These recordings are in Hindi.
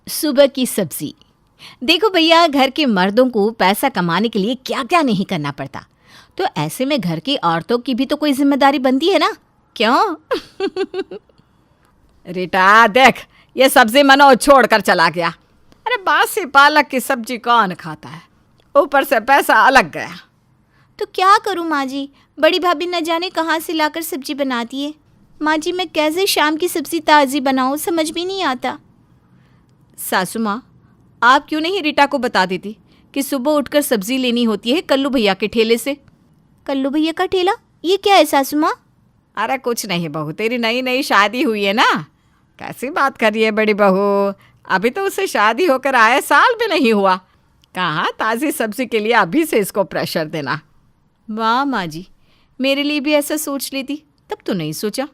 सुबह की सब्जी। देखो भैया, घर के मर्दों को पैसा कमाने के लिए क्या क्या नहीं करना पड़ता, तो ऐसे में घर की औरतों की भी तो कोई जिम्मेदारी बनती है ना, क्यों? रीटा देख, ये सब्जी मनोज छोड़ कर चला गया। अरे बासी पालक की सब्जी कौन खाता है, ऊपर से पैसा अलग गया। तो क्या करूँ माँ जी, बड़ी भाभी न जाने कहाँ से लाकर सब्जी बनाती है। माँ जी, मैं कैसे शाम की सब्जी ताज़ी बनाऊँ, समझ भी नहीं आता। सासू माँ, आप क्यों नहीं रीटा को बता देती कि सुबह उठकर सब्जी लेनी होती है कल्लू भैया के ठेले से। कल्लू भैया का ठेला? ये क्या है सासू माँ? अरे कुछ नहीं बहू, तेरी नई नई शादी हुई है ना। कैसी बात कर रही है बड़ी बहू, अभी तो उससे शादी होकर आए साल भी नहीं हुआ। कहाँ ताज़ी सब्जी के लिए अभी से इसको प्रेशर देना। वाह माँ जी, मेरे लिए भी ऐसा सोच लेती, तब तो नहीं सोचा।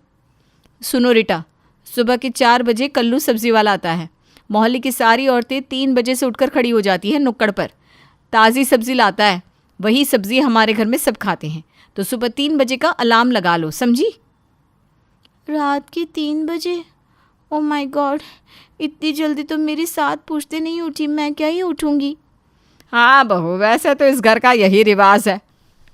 सुनो रीटा, सुबह के 4 बजे कल्लू सब्जी वाला आता है। मोहल्ले की सारी औरतें 3 बजे से उठकर खड़ी हो जाती हैं नुक्कड़ पर। ताज़ी सब्जी लाता है, वही सब्जी हमारे घर में सब खाते हैं। तो सुबह 3 बजे का अलार्म लगा लो, समझी? रात के 3 बजे? ओ माय गॉड, इतनी जल्दी तो मेरी साथ पूछते नहीं उठी, मैं क्या ही उठूंगी। हाँ बहू, वैसे तो इस घर का यही रिवाज है।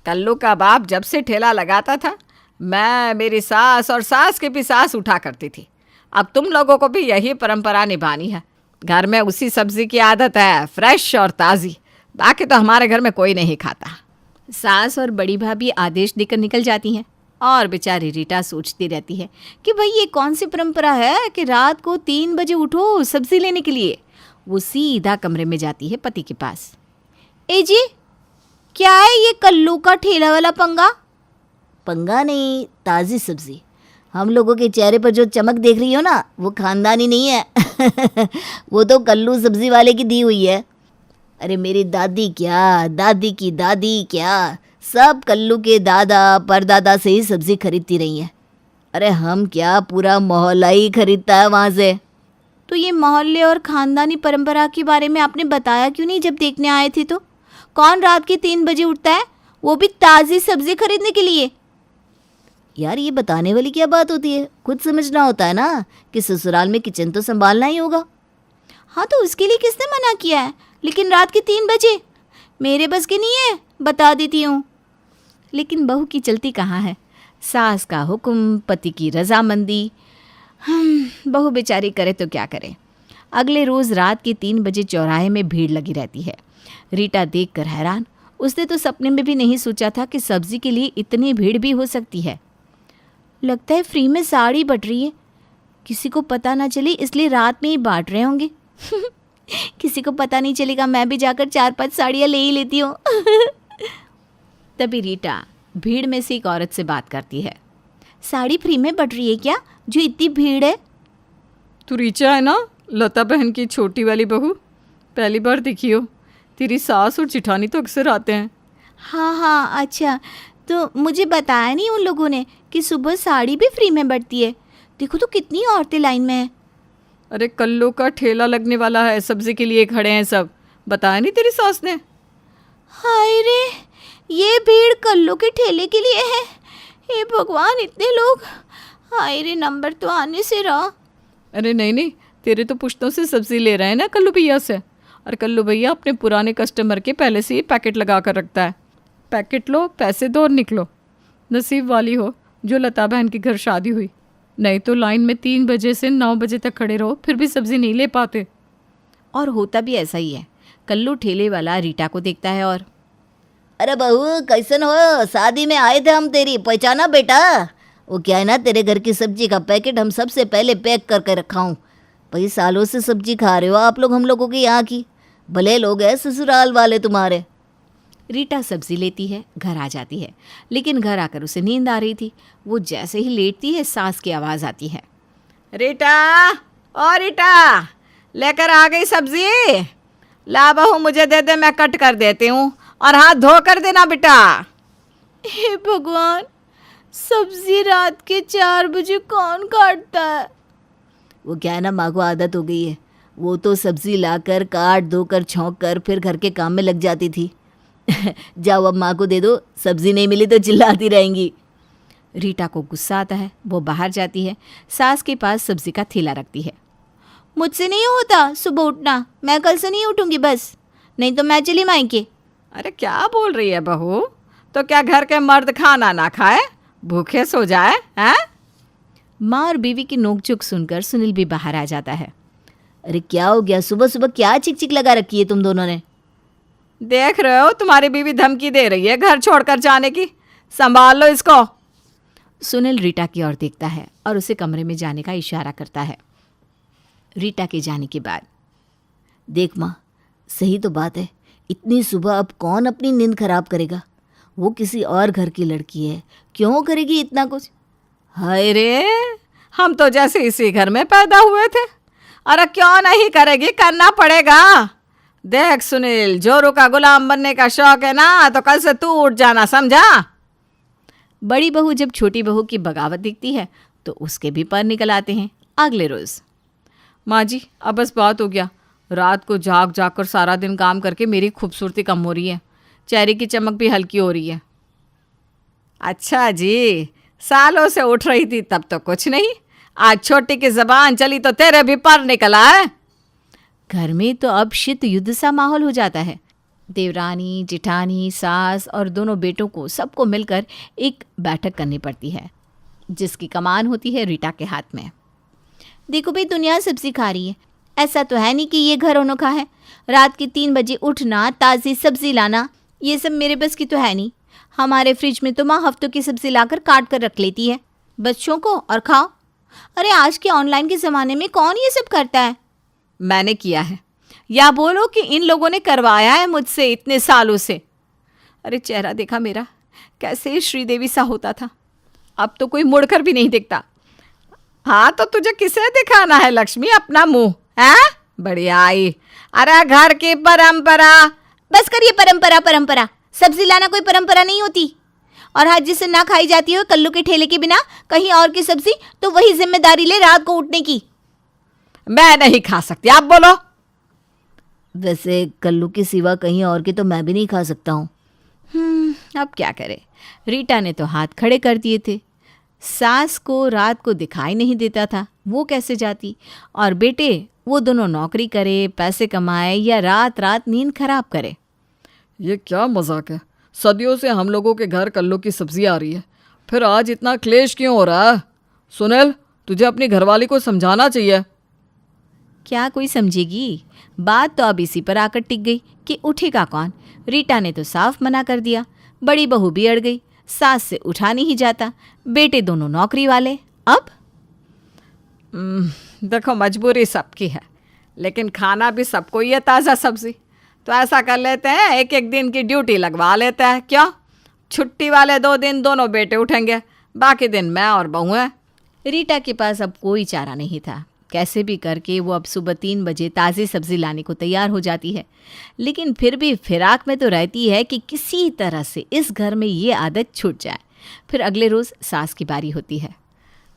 कल्लू का बाप जब से ठेला लगाता था, मैं, मेरी सास और सास की भी सास उठा करती थी। अब तुम लोगों को भी यही परंपरा निभानी है। घर में उसी सब्जी की आदत है, फ्रेश और ताज़ी। बाकी तो हमारे घर में कोई नहीं खाता। सास और बड़ी भाभी आदेश देकर निकल जाती हैं और बेचारी रीटा सोचती रहती है कि भाई ये कौन सी परंपरा है कि रात को 3 बजे उठो सब्जी लेने के लिए। वो सीधा कमरे में जाती है पति के पास। ए जी, क्या है ये कल्लू का ठेला वाला पंगा? पंगा नहीं, ताज़ी सब्जी। हम लोगों के चेहरे पर जो चमक देख रही हो ना, वो खानदानी नहीं है। वो तो कल्लू सब्जी वाले की दी हुई है। अरे मेरी दादी क्या, दादी की दादी क्या, सब कल्लू के दादा परदादा से ही सब्जी खरीदती रही हैं। अरे हम क्या, पूरा मोहल्ला ही खरीदता है वहाँ से। तो ये मोहल्ले और ख़ानदानी परंपरा के बारे में आपने बताया क्यों नहीं जब देखने आए थे? तो कौन रात के 3 बजे उठता है, वो भी ताज़ी सब्जी खरीदने के लिए? यार ये बताने वाली क्या बात होती है, खुद समझना होता है ना कि ससुराल में किचन तो संभालना ही होगा। हाँ तो उसके लिए किसने मना किया है, लेकिन रात के 3 बजे? मेरे बस की नहीं है, बता देती हूँ। लेकिन बहू की चलती कहाँ है, सास का हुक्म, पति की रजामंदी। बहू बेचारी करे तो क्या करे। अगले रोज़ रात के 3 बजे चौराहे में भीड़ लगी रहती है। रीटा देखकर हैरान, उसने तो सपने में भी नहीं सोचा था कि सब्जी के लिए इतनी भीड़ भी हो सकती है। लगता है फ्री में साड़ी बट रही है, किसी को पता ना चले इसलिए रात में ही बांट रहे होंगे। किसी को पता नहीं चलेगा, मैं भी जाकर 4-5 साड़ियाँ ले ही लेती हूँ। तभी रीटा भीड़ में से एक औरत से बात करती है। साड़ी फ्री में बट रही है क्या, जो इतनी भीड़ है? तू रीचा है ना, लता बहन की छोटी वाली बहू? पहली बार दिखी हो। तेरी सास और जिठानी तो अक्सर आते हैं। हाँ हाँ, अच्छा, तो मुझे बताया नहीं उन लोगों ने कि सुबह साड़ी भी फ्री में बटती है। देखो तो कितनी औरतें लाइन में हैं। अरे कल्लू का ठेला लगने वाला है, सब्जी के लिए खड़े हैं सब। बताया नहीं तेरी सास ने? हाय रे, ये भीड़ कल्लू के ठेले के लिए है। हे भगवान, इतने लोग! हाय रे, नंबर तो आने से रहा। अरे नहीं नहीं, तेरे तो पुश्तों से सब्जी ले रहे हैं ना कल्लू भैया से। और कल्लू भैया अपने पुराने कस्टमर के पहले से ही पैकेट लगा कर रखता है। पैकेट लो, पैसे दो और निकलो। नसीब वाली हो जो लता बहन के घर शादी हुई, नहीं तो लाइन में 3 बजे से 9 बजे तक खड़े रहो, फिर भी सब्जी नहीं ले पाते। और होता भी ऐसा ही है। कल्लू ठेले वाला रीटा को देखता है और, अरे बहू कैसन हो, शादी में आए थे हम, तेरी पहचाना बेटा? वो क्या है ना, तेरे घर की सब्जी का पैकेट हम सबसे पहले पैक करके रखा हूँ। भाई सालों से सब्जी खा रहे हो आप लोग हम लोगों के यहाँ की, भले लोग हैं ससुराल वाले तुम्हारे। रीटा सब्जी लेती है, घर आ जाती है, लेकिन घर आकर उसे नींद आ रही थी। वो जैसे ही लेटती है, सास की आवाज़ आती है। रीटा, ओ रीटा, लेकर आ गई सब्जी? ला बहू, मुझे दे दे, मैं कट कर देती हूँ, और हाथ धो कर देना बेटा। हे भगवान, सब्जी रात के 4 बजे कौन काटता है? वो क्या है ना, माँ को आदत हो गई है। वो तो सब्जी लाकर काट धोकर छौंक कर फिर घर के काम में लग जाती थी। जाओ अब माँ को दे दो, सब्जी नहीं मिली तो चिल्लाती रहेंगी। रीटा को गुस्सा आता है, वो बाहर जाती है, सास के पास सब्जी का थैला रखती है। मुझसे नहीं होता सुबह उठना, मैं कल से नहीं उठूंगी बस, नहीं तो मैं चली मायके। अरे क्या बोल रही है बहू? तो क्या घर के मर्द खाना ना खाए, भूखे सो जाए हैं? माँ और बीवी की नोकझोंक सुनकर सुनील भी बाहर आ जाता है। अरे क्या हो गया, सुबह सुबह क्या चिक चिक लगा रखी है तुम दोनों ने? देख रहे हो तुम्हारी बीवी धमकी दे रही है घर छोड़कर जाने की, संभाल लो इसको। सुनील रीटा की ओर देखता है और उसे कमरे में जाने का इशारा करता है। रीटा के जाने के बाद, देख माँ, सही तो बात है, इतनी सुबह अब कौन अपनी नींद खराब करेगा? वो किसी और घर की लड़की है, क्यों करेगी इतना कुछ? हाय रे, हम तो जैसे इसी घर में पैदा हुए थे। अरे क्यों नहीं करेगी, करना पड़ेगा। देख सुनील, जोरू का गुलाम बनने का शौक है ना, तो कल से तू उठ जाना, समझा? बड़ी बहू जब छोटी बहू की बगावत दिखती है तो उसके भी पर निकल आते हैं। अगले रोज़, माँ जी अब बस बहुत हो गया, रात को जाग जाग कर सारा दिन काम करके मेरी खूबसूरती कम हो रही है, चेहरे की चमक भी हल्की हो रही है। अच्छा जी, सालों से उठ रही थी तब तो कुछ नहीं, आज छोटी की जबान चली तो तेरे भी पर निकला है। घर में तो अब शीत युद्ध सा माहौल हो जाता है। देवरानी, जिठानी, सास और दोनों बेटों को सबको मिलकर एक बैठक करनी पड़ती है, जिसकी कमान होती है रीटा के हाथ में। देखो भाई, दुनिया सब्जी खा रही है, ऐसा तो है नहीं कि ये घर अनोखा है। रात के 3 बजे उठना, ताज़ी सब्जी लाना, ये सब मेरे बस की तो है नहीं। हमारे फ्रिज में तो माँ हफ्तों की सब्जी लाकर काट कर रख लेती है बच्चों को, और खाओ। अरे आज के ऑनलाइन के ज़माने में कौन ये सब करता है? मैंने किया है, या बोलो कि इन लोगों ने करवाया है मुझसे इतने सालों से। अरे चेहरा देखा मेरा, कैसे श्रीदेवी सा होता था, अब तो कोई मुड़कर भी नहीं दिखता। हाँ तो तुझे किसे दिखाना है लक्ष्मी अपना मुंह, है? बढ़िया आई। अरे घर की परंपरा। बस करिए परंपरा परंपरा, सब्जी लाना कोई परंपरा नहीं होती। और हाथ जिससे ना खाई जाती हो कल्लू के ठेले के बिना कहीं और की सब्जी, तो वही जिम्मेदारी ले रात को उठने की। मैं नहीं खा सकती, आप बोलो। वैसे कल्लू के सिवा कहीं और के तो मैं भी नहीं खा सकता हूँ। अब क्या करे, रीटा ने तो हाथ खड़े कर दिए थे। सास को रात को दिखाई नहीं देता था, वो कैसे जाती? और बेटे, वो दोनों नौकरी करे, पैसे कमाए या रात रात नींद खराब करे। ये क्या मजाक है, सदियों से हम लोगों के घर कल्लू की सब्जी आ रही है, फिर आज इतना क्लेश क्यों हो रहा है? सुनील, तुझे अपनी घरवाली को समझाना चाहिए। क्या कोई समझेगी? बात तो अब इसी पर आकर टिक गई कि उठेगा कौन। रीटा ने तो साफ मना कर दिया, बड़ी बहू भी अड़ गई, सास से उठा नहीं जाता, बेटे दोनों नौकरी वाले। अब देखो मजबूरी सबकी है, लेकिन खाना भी सबको ही है ताज़ा सब्जी। तो ऐसा कर लेते हैं, एक एक दिन की ड्यूटी लगवा लेते हैं, क्यों? छुट्टी वाले 2 दिन दोनों बेटे उठेंगे, बाकी दिन मैं और बहू हैं। रीटा के पास अब कोई चारा नहीं था। कैसे भी करके वो अब सुबह 3 बजे ताज़ी सब्जी लाने को तैयार हो जाती है, लेकिन फिर भी फिराक में तो रहती है कि किसी तरह से इस घर में ये आदत छूट जाए। फिर अगले रोज़ सास की बारी होती है।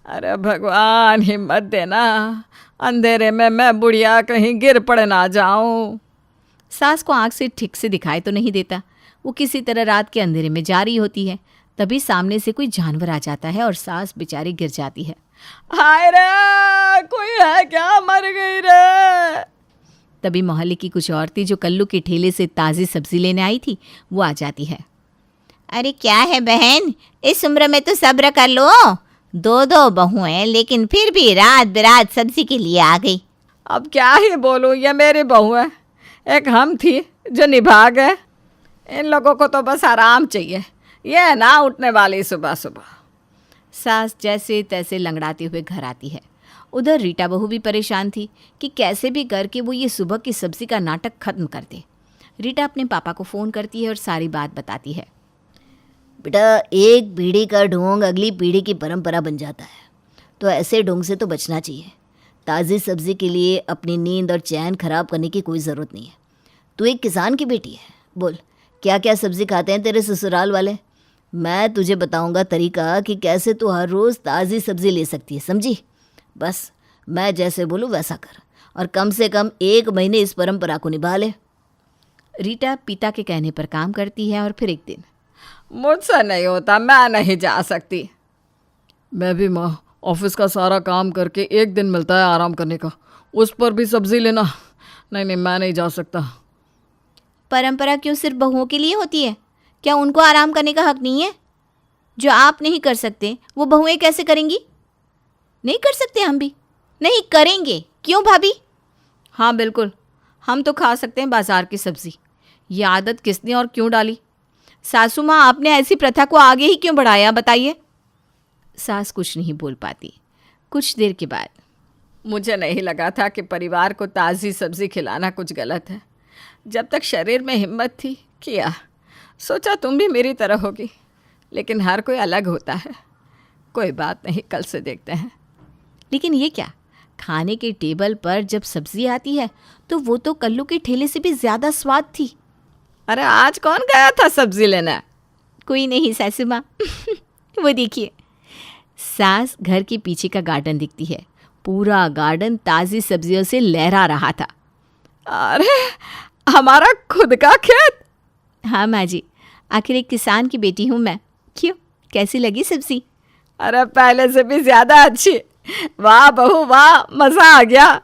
अरे भगवान हिम्मत देना, अंधेरे में मैं बुढ़िया कहीं गिर पड़ ना जाऊं। सास को आँख से ठीक से दिखाई तो नहीं देता, वो किसी तरह रात के अंधेरे में जा रही होती है। तभी सामने से कोई जानवर आ जाता है और सास बेचारी गिर जाती है। हाय रे, कोई है क्या, मर गई रे। तभी मोहल्ले की कुछ औरतें जो कल्लू के ठेले से ताज़ी सब्जी लेने आई थी, वो आ जाती है। अरे क्या है बहन, इस उम्र में तो सब्र कर लो, 2 बहू हैं, लेकिन फिर भी रात बिरात सब्जी के लिए आ गई। अब क्या ही बोलूं, ये मेरी बहू है, एक हम थी जो निभा गए। इन लोगों को तो बस आराम चाहिए, ये ना उठने वाली सुबह सुबह। सास जैसे तैसे लंगड़ाते हुए घर आती है। उधर रीटा बहू भी परेशान थी कि कैसे भी करके वो ये सुबह की सब्जी का नाटक खत्म कर दे। रीटा अपने पापा को फ़ोन करती है और सारी बात बताती है। बेटा, एक पीढ़ी का ढोंग अगली पीढ़ी की परंपरा बन जाता है, तो ऐसे ढोंग से तो बचना चाहिए। ताज़ी सब्जी के लिए अपनी नींद और चैन खराब करने की कोई ज़रूरत नहीं है। तू एक किसान की बेटी है, बोल क्या क्या सब्ज़ी खाते हैं तेरे ससुराल वाले? मैं तुझे बताऊंगा तरीका कि कैसे तू हर रोज़ ताज़ी सब्ज़ी ले सकती है, समझी? बस मैं जैसे बोलूँ वैसा कर, और कम से कम 1 महीने इस परंपरा को निभा ले। रीटा पिता के कहने पर काम करती है और फिर एक दिन, मुझसे नहीं होता, मैं नहीं जा सकती। मैं भी माँ, ऑफिस का सारा काम करके एक दिन मिलता है आराम करने का, उस पर भी सब्जी लेना? नहीं नहीं, मैं नहीं जा सकता। परंपरा क्यों सिर्फ बहुओं के लिए होती है? क्या उनको आराम करने का हक नहीं है? जो आप नहीं कर सकते वो बहुएं कैसे करेंगी? नहीं कर सकते हम भी? नहीं करेंगे। क्यों भाभी? हाँ बिल्कुल, हम तो खा सकते हैं बाजार की सब्जी। ये आदत किसने और क्यों डाली? सासू माँ, आपने ऐसी प्रथा को आगे ही क्यों बढ़ाया, बताइए। सास कुछ नहीं बोल पाती। कुछ देर के बाद, मुझे नहीं लगा था कि परिवार को ताज़ी सब्जी खिलाना कुछ गलत है। जब तक शरीर में हिम्मत थी किया। सोचा तुम भी मेरी तरह होगी, लेकिन हर कोई अलग होता है। कोई बात नहीं, कल से देखते हैं। लेकिन ये क्या, खाने के टेबल पर जब सब्जी आती है तो वो तो कल्लू के ठेले से भी ज़्यादा स्वाद थी। अरे आज कौन गया था सब्जी लेना? कोई नहीं सासू माँ। वो देखिए, सास घर के पीछे का गार्डन दिखती है। पूरा गार्डन ताज़ी सब्जियों से लहरा रहा था। अरे हमारा खुद का खेत? हाँ माँ जी, आखिर एक किसान की बेटी हूँ मैं। क्यों, कैसी लगी सब्जी? अरे पहले से भी ज़्यादा अच्छी। वाह बहू वाह, मज़ा आ गया।